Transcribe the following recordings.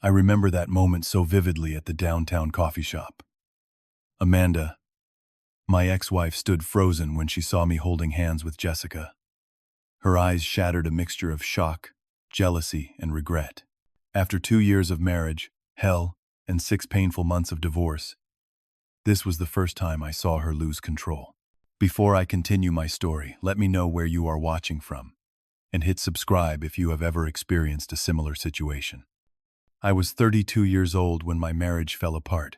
I remember that moment so vividly at the downtown coffee shop. Amanda, my ex-wife, stood frozen when she saw me holding hands with Jessica. Her eyes shattered a mixture of shock, jealousy, and regret. After 2 years of marriage, hell, and 6 painful months of divorce, this was the first time I saw her lose control. Before I continue my story, let me know where you are watching from, and hit subscribe if you have ever experienced a similar situation. I was 32 years old when my marriage fell apart.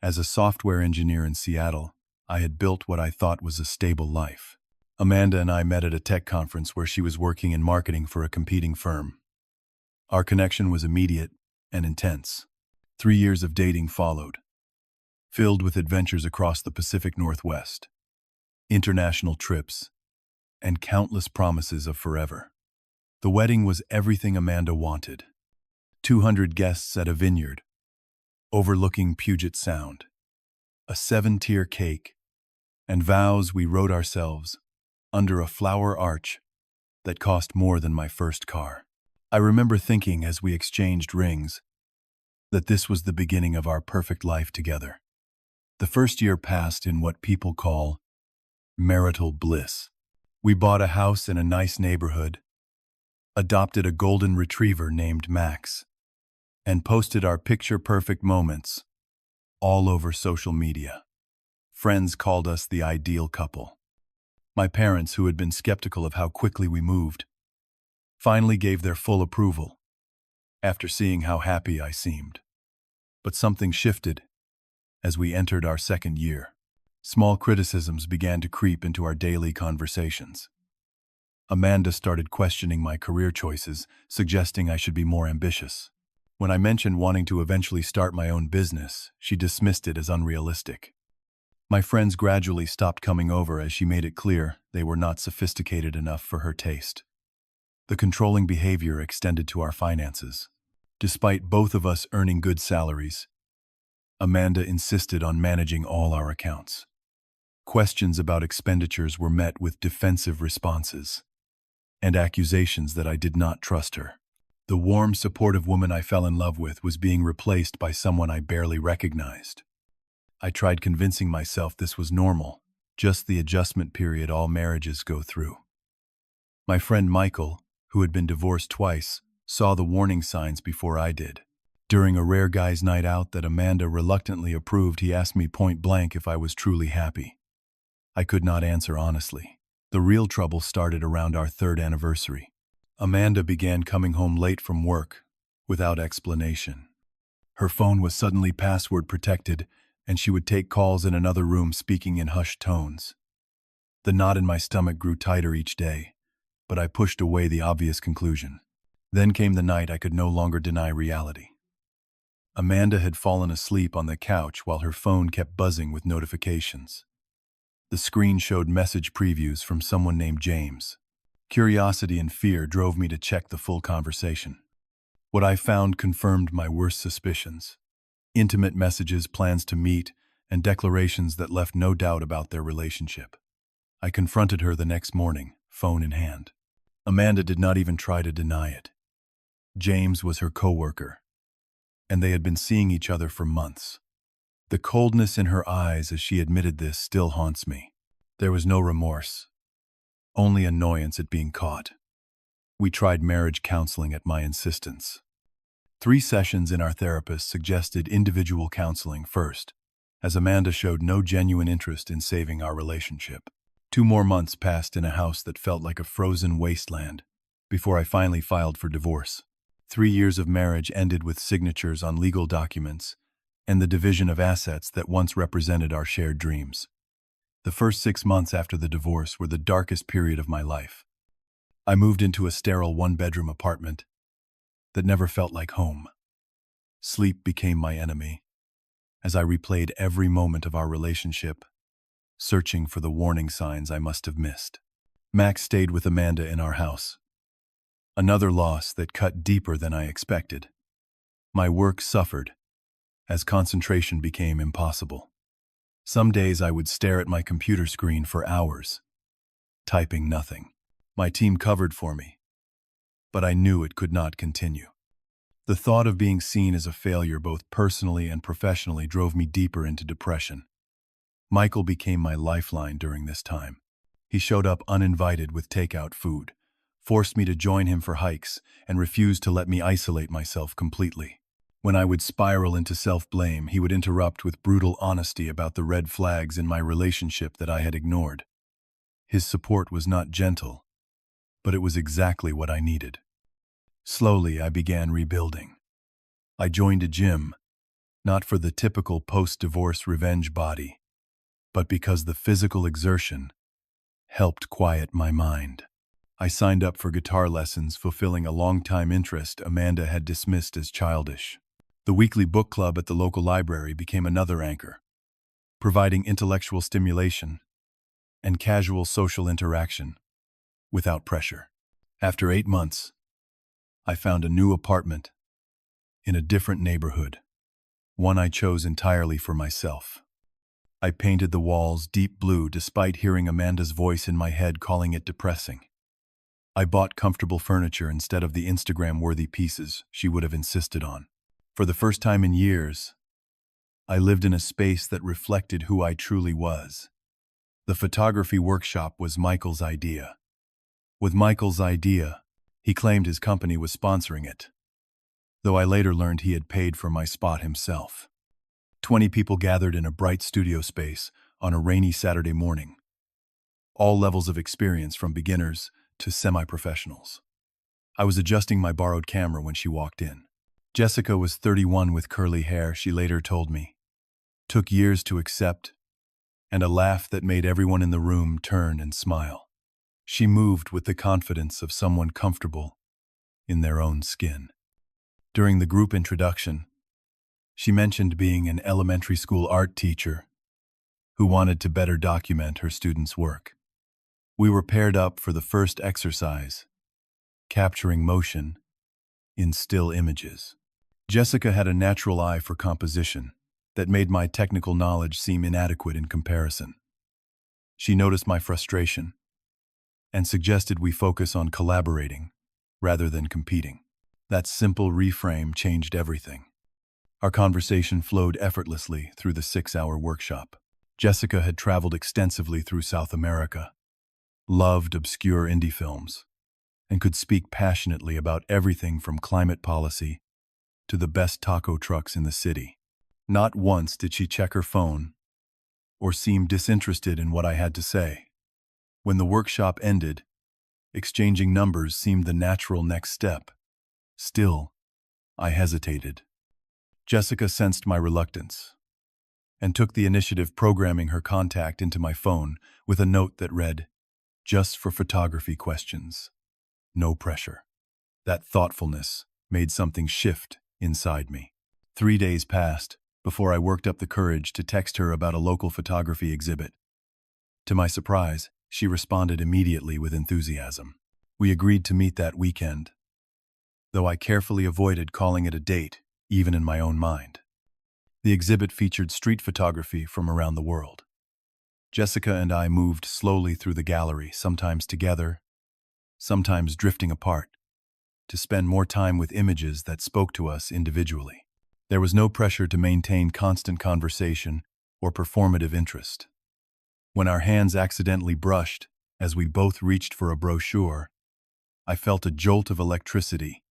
As a software engineer in Seattle, I had built what I thought was a stable life. Amanda and I met at a tech conference where she was working in marketing for a competing firm. Our connection was immediate and intense. 3 years of dating followed, filled with adventures across the Pacific Northwest, international trips, and countless promises of forever. The wedding was everything Amanda wanted. 200 guests at a vineyard, overlooking Puget Sound, a 7-tier cake, and vows we wrote ourselves under a flower arch that cost more than my first car. I remember thinking as we exchanged rings that this was the beginning of our perfect life together. The first year passed in what people call marital bliss. We bought a house in a nice neighborhood, adopted a golden retriever named Max, and posted our picture-perfect moments all over social media. Friends called us the ideal couple. My parents, who had been skeptical of how quickly we moved, finally gave their full approval after seeing how happy I seemed. But something shifted as we entered our second year. Small criticisms began to creep into our daily conversations. Amanda started questioning my career choices, suggesting I should be more ambitious. When I mentioned wanting to eventually start my own business, she dismissed it as unrealistic. My friends gradually stopped coming over as she made it clear they were not sophisticated enough for her taste. The controlling behavior extended to our finances. Despite both of us earning good salaries, Amanda insisted on managing all our accounts. Questions about expenditures were met with defensive responses and accusations that I did not trust her. The warm, supportive woman I fell in love with was being replaced by someone I barely recognized. I tried convincing myself this was normal, just the adjustment period all marriages go through. My friend Michael, who had been divorced twice, saw the warning signs before I did. During a rare guys' night out that Amanda reluctantly approved, he asked me point blank if I was truly happy. I could not answer honestly. The real trouble started around our 3rd anniversary. Amanda began coming home late from work, without explanation. Her phone was suddenly password protected, and she would take calls in another room speaking in hushed tones. The knot in my stomach grew tighter each day, but I pushed away the obvious conclusion. Then came the night I could no longer deny reality. Amanda had fallen asleep on the couch while her phone kept buzzing with notifications. The screen showed message previews from someone named James. Curiosity and fear drove me to check the full conversation. What I found confirmed my worst suspicions. Intimate messages, plans to meet, and declarations that left no doubt about their relationship. I confronted her the next morning, phone in hand. Amanda did not even try to deny it. James was her coworker, and they had been seeing each other for months. The coldness in her eyes as she admitted this still haunts me. There was no remorse, only annoyance at being caught. We tried marriage counseling at my insistence. 3 sessions in, our therapist suggested individual counseling first, as Amanda showed no genuine interest in saving our relationship. 2 more months passed in a house that felt like a frozen wasteland before I finally filed for divorce. 3 years of marriage ended with signatures on legal documents and the division of assets that once represented our shared dreams. The first 6 months after the divorce were the darkest period of my life. I moved into a sterile 1-bedroom apartment that never felt like home. Sleep became my enemy as I replayed every moment of our relationship, searching for the warning signs I must have missed. Max stayed with Amanda in our house. Another loss that cut deeper than I expected. My work suffered as concentration became impossible. Some days I would stare at my computer screen for hours, typing nothing. My team covered for me, but I knew it could not continue. The thought of being seen as a failure both personally and professionally drove me deeper into depression. Michael became my lifeline during this time. He showed up uninvited with takeout food, forced me to join him for hikes, and refused to let me isolate myself completely. When I would spiral into self-blame, he would interrupt with brutal honesty about the red flags in my relationship that I had ignored. His support was not gentle, but it was exactly what I needed. Slowly, I began rebuilding. I joined a gym, not for the typical post-divorce revenge body, but because the physical exertion helped quiet my mind. I signed up for guitar lessons, fulfilling a long-time interest Amanda had dismissed as childish. The weekly book club at the local library became another anchor, providing intellectual stimulation and casual social interaction without pressure. After 8 months, I found a new apartment in a different neighborhood, one I chose entirely for myself. I painted the walls deep blue despite hearing Amanda's voice in my head calling it depressing. I bought comfortable furniture instead of the Instagram-worthy pieces she would have insisted on. For the first time in years, I lived in a space that reflected who I truly was. The photography workshop was Michael's idea. With Michael's idea, he claimed his company was sponsoring it, though I later learned he had paid for my spot himself. 20 people gathered in a bright studio space on a rainy Saturday morning. All levels of experience from beginners to semi-professionals. I was adjusting my borrowed camera when she walked in. Jessica was 31 with curly hair, she later told me. Took years to accept, and a laugh that made everyone in the room turn and smile. She moved with the confidence of someone comfortable in their own skin. During the group introduction, she mentioned being an elementary school art teacher who wanted to better document her students' work. We were paired up for the first exercise, capturing motion in still images. Jessica had a natural eye for composition that made my technical knowledge seem inadequate in comparison. She noticed my frustration and suggested we focus on collaborating rather than competing. That simple reframe changed everything. Our conversation flowed effortlessly through the 6-hour workshop. Jessica had traveled extensively through South America, loved obscure indie films, and could speak passionately about everything from climate policy to the best taco trucks in the city. Not once did she check her phone or seem disinterested in what I had to say. When the workshop ended, exchanging numbers seemed the natural next step. Still, I hesitated. Jessica sensed my reluctance and took the initiative, programming her contact into my phone with a note that read, "Just for photography questions. No pressure." That thoughtfulness made something shift inside me. 3 days passed before I worked up the courage to text her about a local photography exhibit. To my surprise, she responded immediately with enthusiasm. We agreed to meet that weekend, though I carefully avoided calling it a date, even in my own mind. The exhibit featured street photography from around the world. Jessica and I moved slowly through the gallery, sometimes together, sometimes drifting apart, to spend more time with images that spoke to us individually. There was no pressure to maintain constant conversation or performative interest. When our hands accidentally brushed as we both reached for a brochure, I felt a jolt of electricity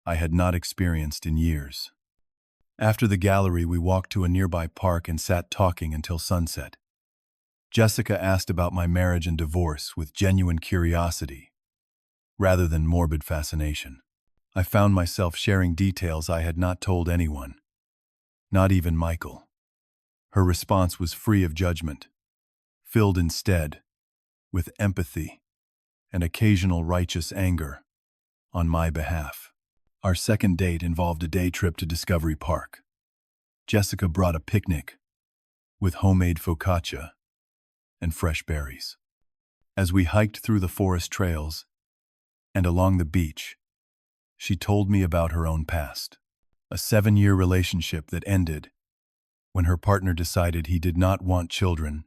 I had not experienced in years. After the gallery, we walked to a nearby park and sat talking until sunset. Jessica asked about my marriage and divorce with genuine curiosity, rather than morbid fascination. I found myself sharing details I had not told anyone, not even Michael. Her response was free of judgment, filled instead with empathy and occasional righteous anger on my behalf. Our second date involved a day trip to Discovery Park. Jessica brought a picnic with homemade focaccia and fresh berries. As we hiked through the forest trails and along the beach, she told me about her own past. A 7-year relationship that ended when her partner decided he did not want children,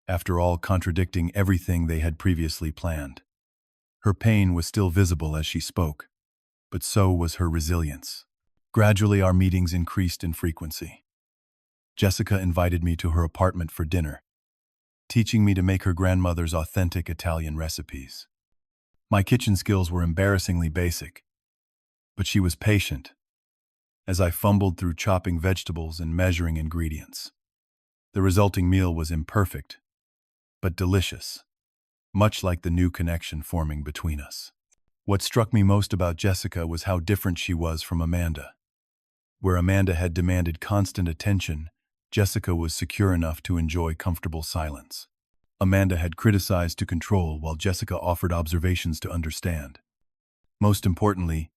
after all contradicting everything they had previously planned. Her pain was still visible as she spoke, but so was her resilience. Gradually, our meetings increased in frequency. Jessica invited me to her apartment for dinner, teaching me to make her grandmother's authentic Italian recipes. My kitchen skills were embarrassingly basic, but she was patient as I fumbled through chopping vegetables and measuring ingredients. The resulting meal was imperfect, but delicious, much like the new connection forming between us. What struck me most about Jessica was how different she was from Amanda. Where Amanda had demanded constant attention, Jessica was secure enough to enjoy comfortable silence. Amanda had criticized to control, while Jessica offered observations to understand. Most importantly,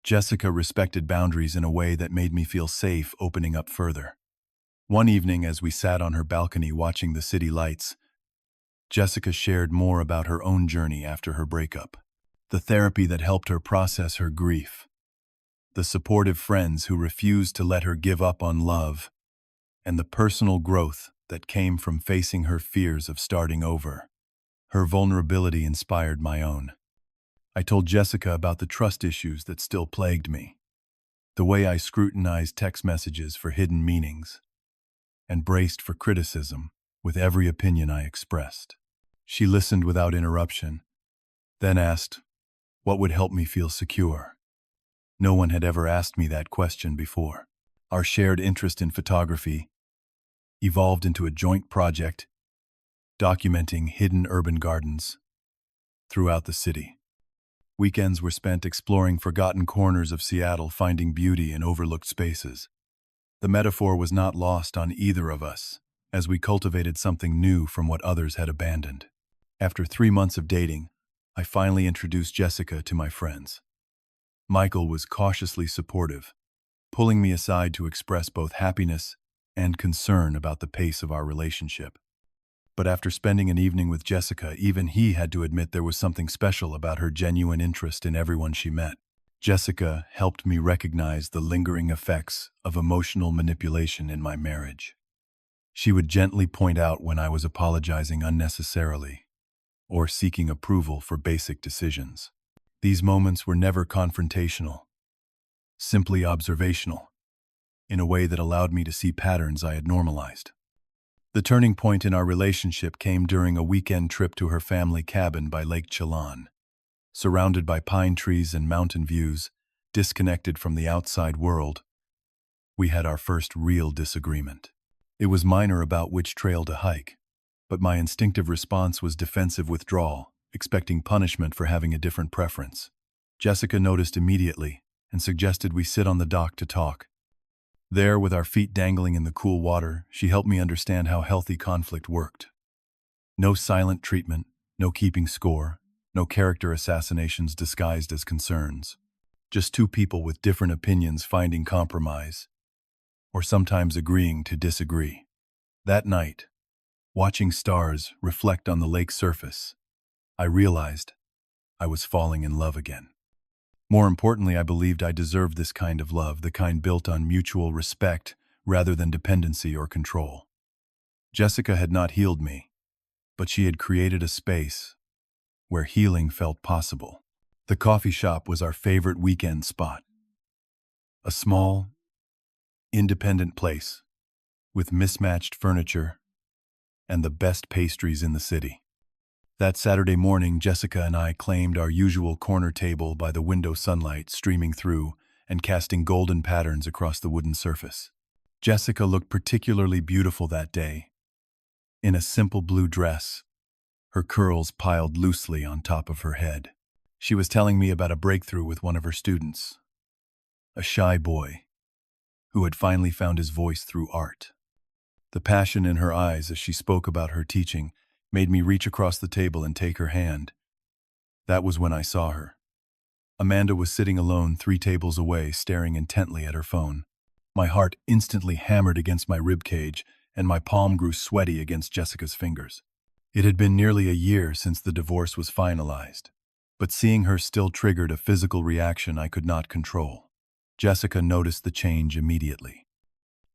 Jessica respected boundaries in a way that made me feel safe opening up further. One evening, as we sat on her balcony watching the city lights, Jessica shared more about her own journey after her breakup. The therapy that helped her process her grief, the supportive friends who refused to let her give up on love, and the personal growth that came from facing her fears of starting over. Her vulnerability inspired my own. I told Jessica about the trust issues that still plagued me, the way I scrutinized text messages for hidden meanings, and braced for criticism with every opinion I expressed. She listened without interruption, then asked, what would help me feel secure? No one had ever asked me that question before. Our shared interest in photography evolved into a joint project documenting hidden urban gardens throughout the city. Weekends were spent exploring forgotten corners of Seattle, finding beauty in overlooked spaces. The metaphor was not lost on either of us, as we cultivated something new from what others had abandoned. After 3 months of dating, I finally introduced Jessica to my friends. Michael was cautiously supportive, pulling me aside to express both happiness and concern about the pace of our relationship. But after spending an evening with Jessica, even he had to admit there was something special about her genuine interest in everyone she met. Jessica helped me recognize the lingering effects of emotional manipulation in my marriage. She would gently point out when I was apologizing unnecessarily or seeking approval for basic decisions. These moments were never confrontational, simply observational, in a way that allowed me to see patterns I had normalized. The turning point in our relationship came during a weekend trip to her family cabin by Lake Chelan. Surrounded by pine trees and mountain views, disconnected from the outside world, we had our first real disagreement. It was minor about which trail to hike, but my instinctive response was defensive withdrawal, expecting punishment for having a different preference. Jessica noticed immediately and suggested we sit on the dock to talk. There, with our feet dangling in the cool water, she helped me understand how healthy conflict worked. No silent treatment, no keeping score, no character assassinations disguised as concerns. Just two people with different opinions finding compromise, or sometimes agreeing to disagree. That night, watching stars reflect on the lake's surface, I realized I was falling in love again. More importantly, I believed I deserved this kind of love, the kind built on mutual respect rather than dependency or control. Jessica had not healed me, but she had created a space where healing felt possible. The coffee shop was our favorite weekend spot. A small, independent place with mismatched furniture and the best pastries in the city. That Saturday morning, Jessica and I claimed our usual corner table by the window, sunlight streaming through and casting golden patterns across the wooden surface. Jessica looked particularly beautiful that day, in a simple blue dress, her curls piled loosely on top of her head. She was telling me about a breakthrough with one of her students, a shy boy who had finally found his voice through art. The passion in her eyes as she spoke about her teaching made me reach across the table and take her hand. That was when I saw her. Amanda was sitting alone 3 tables away, staring intently at her phone. My heart instantly hammered against my ribcage, and my palm grew sweaty against Jessica's fingers. It had been nearly a year since the divorce was finalized, but seeing her still triggered a physical reaction I could not control. Jessica noticed the change immediately.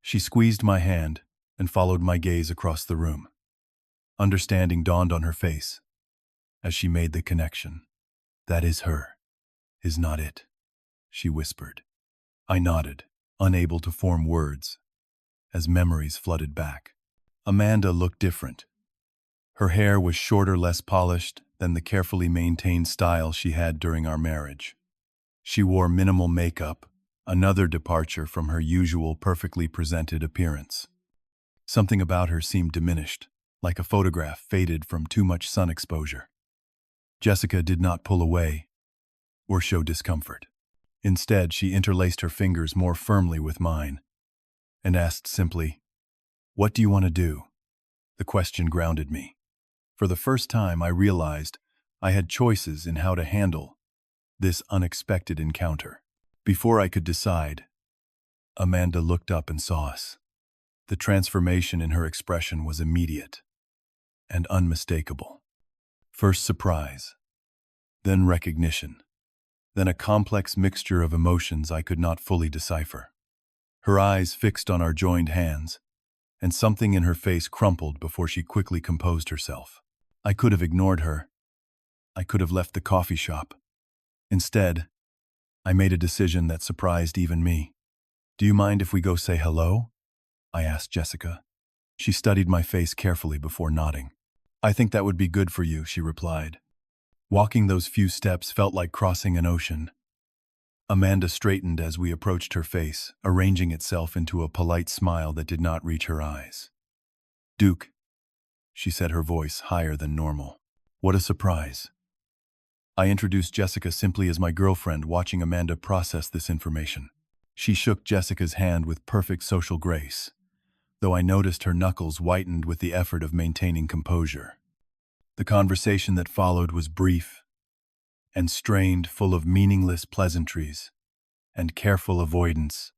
She squeezed my hand and followed my gaze across the room. Understanding dawned on her face as she made the connection. That is her, is not it, she whispered. I nodded, unable to form words, as memories flooded back. Amanda looked different. Her hair was shorter, less polished than the carefully maintained style she had during our marriage. She wore minimal makeup, another departure from her usual perfectly presented appearance. Something about her seemed diminished, like a photograph faded from too much sun exposure. Jessica did not pull away or show discomfort. Instead, she interlaced her fingers more firmly with mine and asked simply, "What do you want to do?" The question grounded me. For the first time, I realized I had choices in how to handle this unexpected encounter. Before I could decide, Amanda looked up and saw us. The transformation in her expression was immediate and unmistakable. First surprise, then recognition, then a complex mixture of emotions I could not fully decipher. Her eyes fixed on our joined hands, and something in her face crumpled before she quickly composed herself. I could have ignored her. I could have left the coffee shop. Instead, I made a decision that surprised even me. "Do you mind if we go say hello?" I asked Jessica. She studied my face carefully before nodding. "I think that would be good for you," she replied. Walking those few steps felt like crossing an ocean. Amanda straightened as we approached her face, arranging itself into a polite smile that did not reach her eyes. "Duke," she said, her voice higher than normal. "What a surprise." I introduced Jessica simply as my girlfriend, watching Amanda process this information. She shook Jessica's hand with perfect social grace, though I noticed her knuckles whitened with the effort of maintaining composure. The conversation that followed was brief and strained, full of meaningless pleasantries and careful avoidance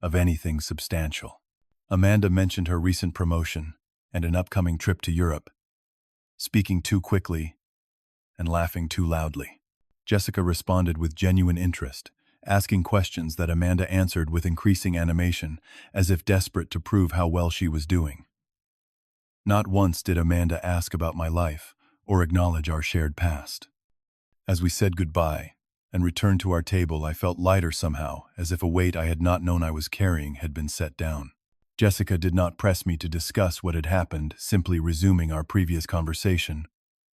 of anything substantial. Amanda mentioned her recent promotion and an upcoming trip to Europe, speaking too quickly and laughing too loudly. Jessica responded with genuine interest, asking questions that Amanda answered with increasing animation, as if desperate to prove how well she was doing. Not once did Amanda ask about my life or acknowledge our shared past. As we said goodbye and returned to our table, I felt lighter somehow, as if a weight I had not known I was carrying had been set down. Jessica did not press me to discuss what had happened, simply resuming our previous conversation,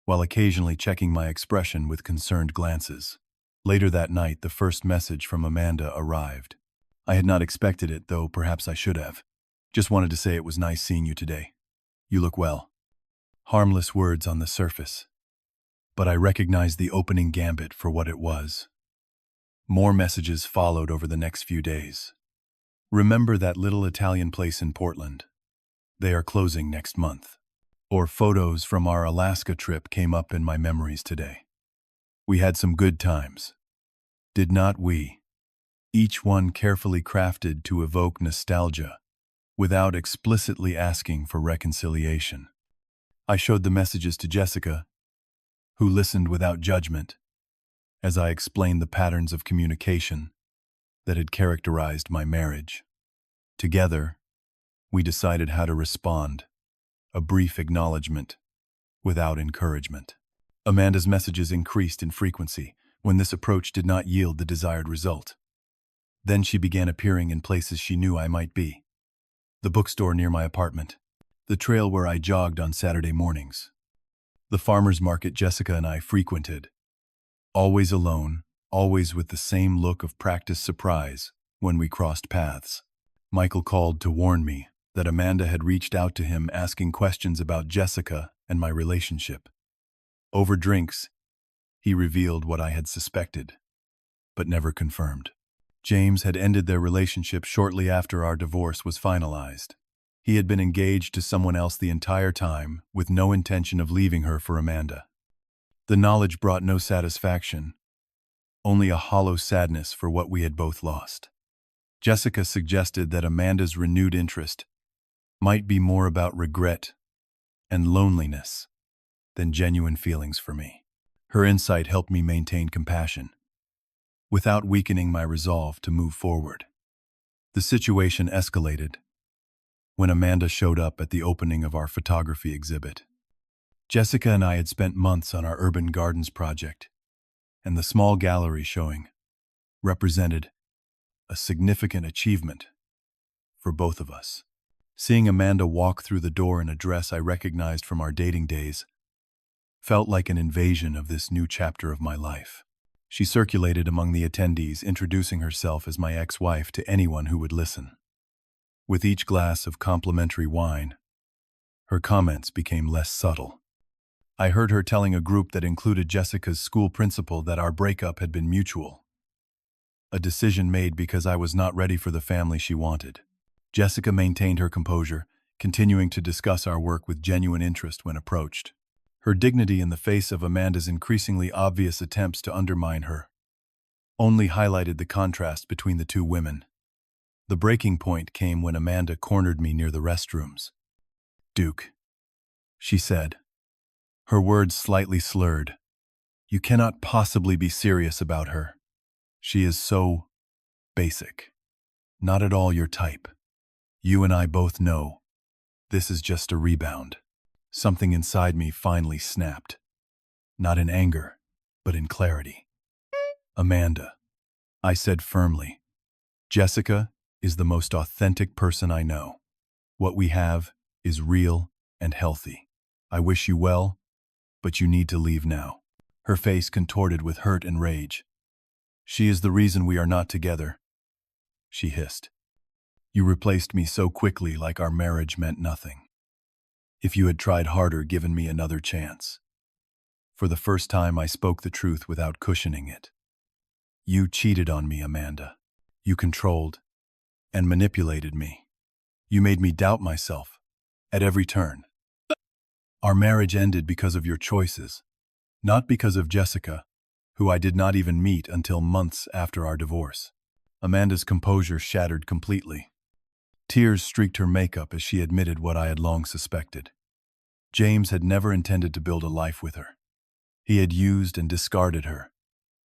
while occasionally checking my expression with concerned glances. Later that night, the first message from Amanda arrived. I had not expected it, though perhaps I should have. "Just wanted to say it was nice seeing you today. You look well." Harmless words on the surface, but I recognized the opening gambit for what it was. More messages followed over the next few days. "Remember that little Italian place in Portland? They are closing next month." Or photos from our Alaska trip came up in my memories today. "We had some good times, did not we?" Each one carefully crafted to evoke nostalgia, without explicitly asking for reconciliation. I showed the messages to Jessica, who listened without judgment, as I explained the patterns of communication that had characterized my marriage. Together, we decided how to respond, a brief acknowledgement without encouragement. Amanda's messages increased in frequency when this approach did not yield the desired result. Then she began appearing in places she knew I might be. The bookstore near my apartment, the trail where I jogged on Saturday mornings, the farmer's market Jessica and I frequented, always alone, always with the same look of practiced surprise when we crossed paths. Michael called to warn me that Amanda had reached out to him asking questions about Jessica and my relationship. Over drinks, he revealed what I had suspected, but never confirmed. James had ended their relationship shortly after our divorce was finalized. He had been engaged to someone else the entire time, with no intention of leaving her for Amanda. The knowledge brought no satisfaction, only a hollow sadness for what we had both lost. Jessica suggested that Amanda's renewed interest might be more about regret and loneliness than genuine feelings for me. Her insight helped me maintain compassion, without weakening my resolve to move forward. The situation escalated when Amanda showed up at the opening of our photography exhibit. Jessica and I had spent months on our urban gardens project, and the small gallery showing represented a significant achievement for both of us. Seeing Amanda walk through the door in a dress I recognized from our dating days felt like an invasion of this new chapter of my life. She circulated among the attendees, introducing herself as my ex-wife to anyone who would listen. With each glass of complimentary wine, her comments became less subtle. I heard her telling a group that included Jessica's school principal that our breakup had been mutual, a decision made because I was not ready for the family she wanted. Jessica maintained her composure, continuing to discuss our work with genuine interest when approached. Her dignity in the face of Amanda's increasingly obvious attempts to undermine her only highlighted the contrast between the two women. The breaking point came when Amanda cornered me near the restrooms. "Duke," she said, her words slightly slurred, "you cannot possibly be serious about her. She is so basic. Not at all your type. You and I both know this is just a rebound." Something inside me finally snapped. Not in anger, but in clarity. "Amanda," I said firmly, "Jessica is the most authentic person I know. What we have is real and healthy. I wish you well, but you need to leave now." Her face contorted with hurt and rage. "She is the reason we are not together," she hissed. "You replaced me so quickly, like our marriage meant nothing. If you had tried harder, given me another chance." For the first time, I spoke the truth without cushioning it. "You cheated on me, Amanda. You controlled and manipulated me. You made me doubt myself at every turn. Our marriage ended because of your choices, not because of Jessica, who I did not even meet until months after our divorce." Amanda's composure shattered completely. Tears streaked her makeup as she admitted what I had long suspected. James had never intended to build a life with her. He had used and discarded her,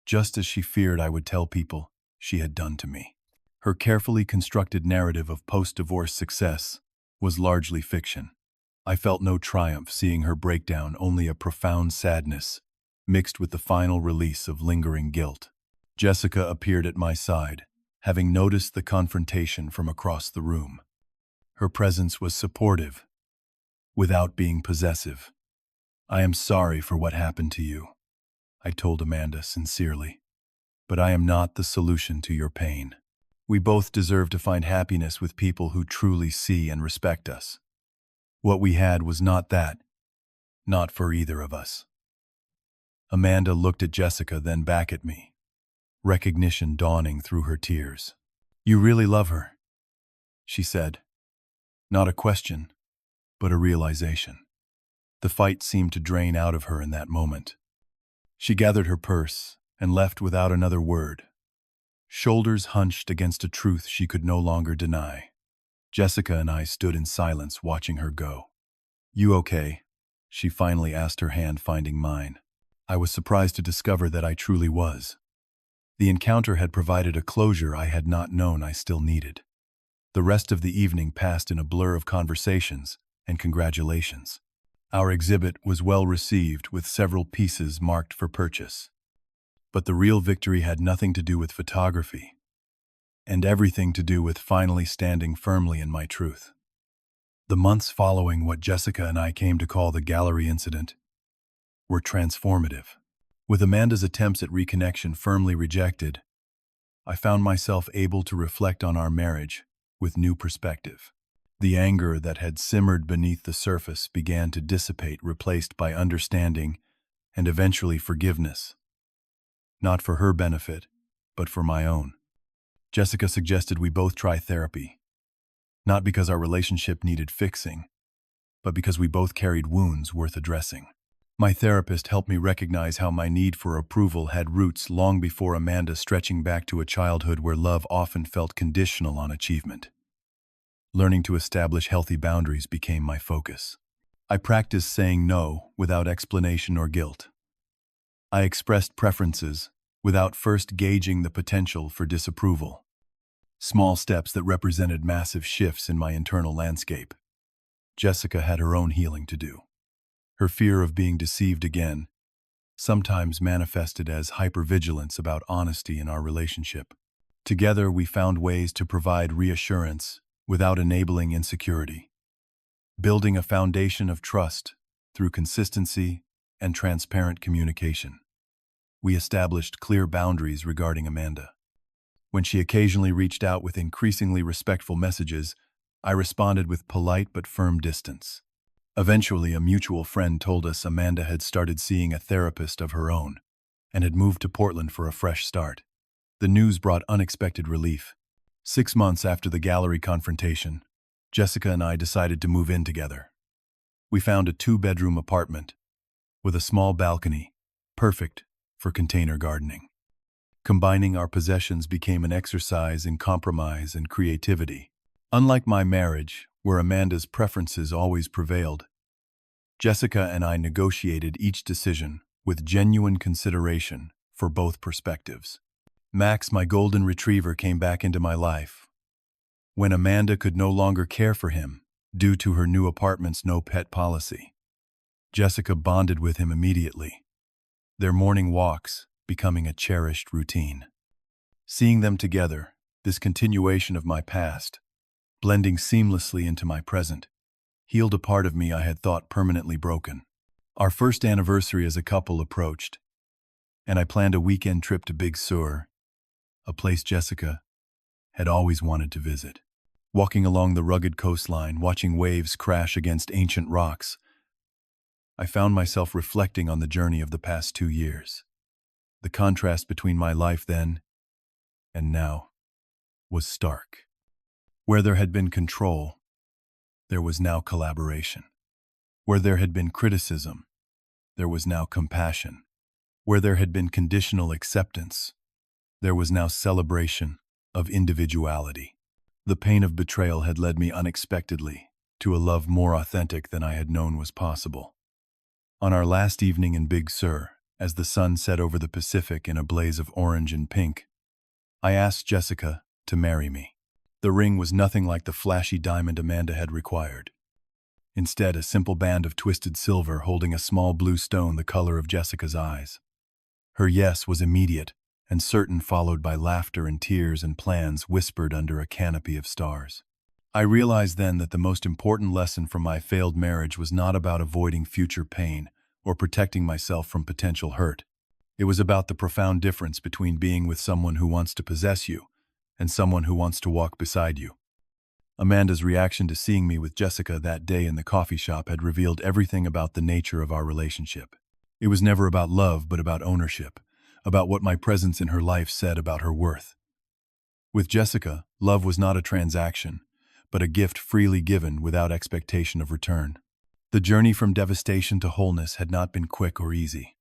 just as she feared I would tell people she had done to me. Her carefully constructed narrative of post-divorce success was largely fiction. I felt no triumph seeing her breakdown, only a profound sadness, mixed with the final release of lingering guilt. Jessica appeared at my side, having noticed the confrontation from across the room. Her presence was supportive, without being possessive. "I am sorry for what happened to you," I told Amanda sincerely, "but I am not the solution to your pain. We both deserve to find happiness with people who truly see and respect us. What we had was not that, not for either of us." Amanda looked at Jessica, then back at me, recognition dawning through her tears. "You really love her," she said. Not a question, but a realization. The fight seemed to drain out of her in that moment. She gathered her purse and left without another word, shoulders hunched against a truth she could no longer deny. Jessica and I stood in silence watching her go. "You okay?" she finally asked, her hand finding mine. I was surprised to discover that I truly was. The encounter had provided a closure I had not known I still needed. The rest of the evening passed in a blur of conversations and congratulations. Our exhibit was well received, with several pieces marked for purchase. But the real victory had nothing to do with photography, and everything to do with finally standing firmly in my truth. The months following what Jessica and I came to call the gallery incident were transformative. With Amanda's attempts at reconnection firmly rejected, I found myself able to reflect on our marriage with new perspective. The anger that had simmered beneath the surface began to dissipate, replaced by understanding and eventually forgiveness. Not for her benefit, but for my own. Jessica suggested we both try therapy, not because our relationship needed fixing, but because we both carried wounds worth addressing. My therapist helped me recognize how my need for approval had roots long before Amanda, stretching back to a childhood where love often felt conditional on achievement. Learning to establish healthy boundaries became my focus. I practiced saying no without explanation or guilt. I expressed preferences without first gauging the potential for disapproval. Small steps that represented massive shifts in my internal landscape. Jessica had her own healing to do. Her fear of being deceived again sometimes manifested as hypervigilance about honesty in our relationship. Together, we found ways to provide reassurance without enabling insecurity, building a foundation of trust through consistency and transparent communication. We established clear boundaries regarding Amanda. When she occasionally reached out with increasingly respectful messages, I responded with polite but firm distance. Eventually, a mutual friend told us Amanda had started seeing a therapist of her own and had moved to Portland for a fresh start. The news brought unexpected relief. 6 months after the gallery confrontation, Jessica and I decided to move in together. We found a 2-bedroom apartment with a small balcony, perfect for container gardening. Combining our possessions became an exercise in compromise and creativity. Unlike my marriage, where Amanda's preferences always prevailed, Jessica and I negotiated each decision with genuine consideration for both perspectives. Max, my golden retriever, came back into my life when Amanda could no longer care for him due to her new apartment's no-pet policy. Jessica bonded with him immediately, their morning walks becoming a cherished routine. Seeing them together, this continuation of my past, blending seamlessly into my present, healed a part of me I had thought permanently broken. Our first anniversary as a couple approached, and I planned a weekend trip to Big Sur, a place Jessica had always wanted to visit. Walking along the rugged coastline, watching waves crash against ancient rocks, I found myself reflecting on the journey of the past 2 years. The contrast between my life then and now was stark. Where there had been control, there was now collaboration. Where there had been criticism, there was now compassion. Where there had been conditional acceptance, there was now celebration of individuality. The pain of betrayal had led me unexpectedly to a love more authentic than I had known was possible. On our last evening in Big Sur, as the sun set over the Pacific in a blaze of orange and pink, I asked Jessica to marry me. The ring was nothing like the flashy diamond Amanda had required. Instead, a simple band of twisted silver holding a small blue stone the color of Jessica's eyes. Her yes was immediate and certain, followed by laughter and tears and plans whispered under a canopy of stars. I realized then that the most important lesson from my failed marriage was not about avoiding future pain or protecting myself from potential hurt. It was about the profound difference between being with someone who wants to possess you and someone who wants to walk beside you. Amanda's reaction to seeing me with Jessica that day in the coffee shop had revealed everything about the nature of our relationship. It was never about love, but about ownership, about what my presence in her life said about her worth. With Jessica, love was not a transaction, but a gift freely given without expectation of return. The journey from devastation to wholeness had not been quick or easy.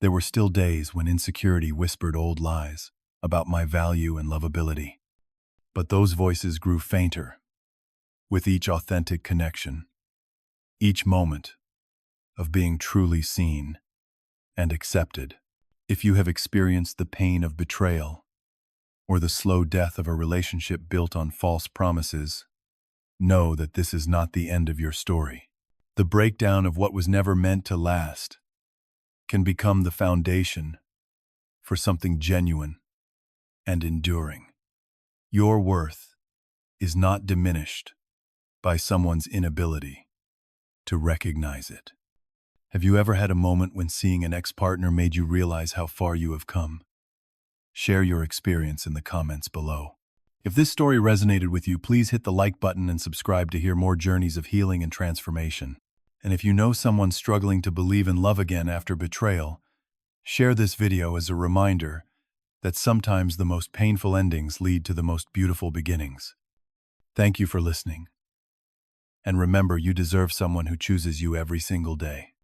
There were still days when insecurity whispered old lies about my value and lovability. But those voices grew fainter with each authentic connection, each moment of being truly seen and accepted. If you have experienced the pain of betrayal or the slow death of a relationship built on false promises, know that this is not the end of your story. The breakdown of what was never meant to last can become the foundation for something genuine and enduring. Your worth is not diminished by someone's inability to recognize it. Have you ever had a moment when seeing an ex-partner made you realize how far you have come? Share your experience in the comments below. If this story resonated with you, please hit the like button and subscribe to hear more journeys of healing and transformation. And if you know someone struggling to believe in love again after betrayal, share this video as a reminder that sometimes the most painful endings lead to the most beautiful beginnings. Thank you for listening. And remember, you deserve someone who chooses you every single day.